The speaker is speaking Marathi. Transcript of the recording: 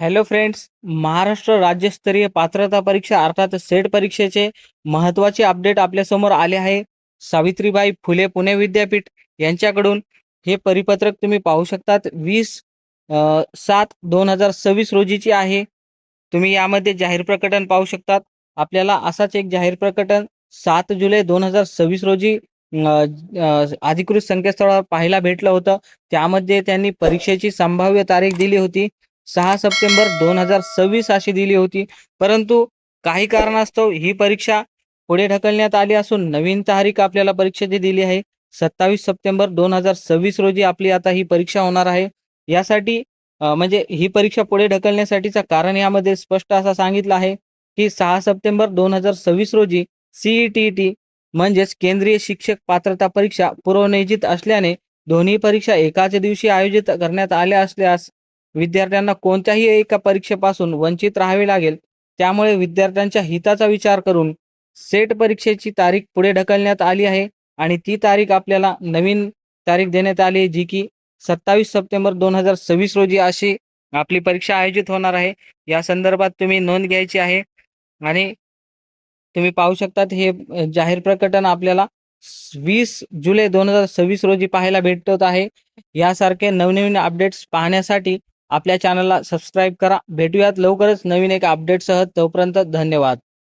हॅलो फ्रेंड्स, महाराष्ट्र राज्यस्तरीय पात्रता परीक्षा अर्थात सेट परीक्षेचे महत्त्वाचे अपडेट आपल्यासमोर आले आहे. सावित्रीबाई फुले पुणे विद्यापीठ यांच्याकडून हे परिपत्रक तुम्ही पाहू शकतात. 20/7/2026 रोजीची आहे. तुम्ही यामध्ये जाहीर प्रकटन पाहू शकतात. आपल्याला असाच एक जाहीर प्रकटन 7 जुलै 2026 रोजी अधिकृत संकेतस्थळावर पाहायला भेटलं होतं. त्यामध्ये त्यांनी परीक्षेची संभाव्य तारीख दिली होती 6 सप्टेंबर 2026 अशी दिली होती. परंतु काही कारणास्तव ही परीक्षा पुढे ढकलण्यात आली असून नवीन तारीख आपल्याला परीक्षेची दिली आहे. 27 सप्टेंबर 2026 रोजी आपली आता ही परीक्षा होणार आहे. यासाठी म्हणजे ही परीक्षा पुढे ढकलण्यासाठीचं कारण यामध्ये स्पष्ट असं सांगितलं आहे की 6 सप्टेंबर 2026 रोजी CET म्हणजेच केंद्रीय शिक्षक पात्रता परीक्षा पूर्वनियोजित असल्याने दोन्ही परीक्षा एकाच दिवशी आयोजित करण्यात आल्या असल्यास विद्यार्थ्यांना कोणत्याही एका परीक्षेपासून वंचित राहावे लागेल. त्यामुळे विद्यार्थ्यांच्या हिताचा विचार करून सेट परीक्षेची तारीख पुढे ढकलण्यात आली आहे आणि ती तारीख आपल्याला नवीन तारीख देण्यात आली आहे, जी की 27 सप्टेंबर 2026 रोजी अशी आपली परीक्षा आयोजित होणार आहे. या संदर्भात तुम्ही नोंद घ्यायची आहे आणि तुम्ही पाहू शकतात हे जाहीर प्रकटन आपल्याला 20 जुलै 2026 रोजी पाहायला भेटत आहे. यासारखे नवनवीन अपडेट्स पाहण्यासाठी आपल्या चॅनलला सबस्क्राईब करा. भेटूयात लवकरच नवीन एका अपडेटसह. तोपर्यंत धन्यवाद.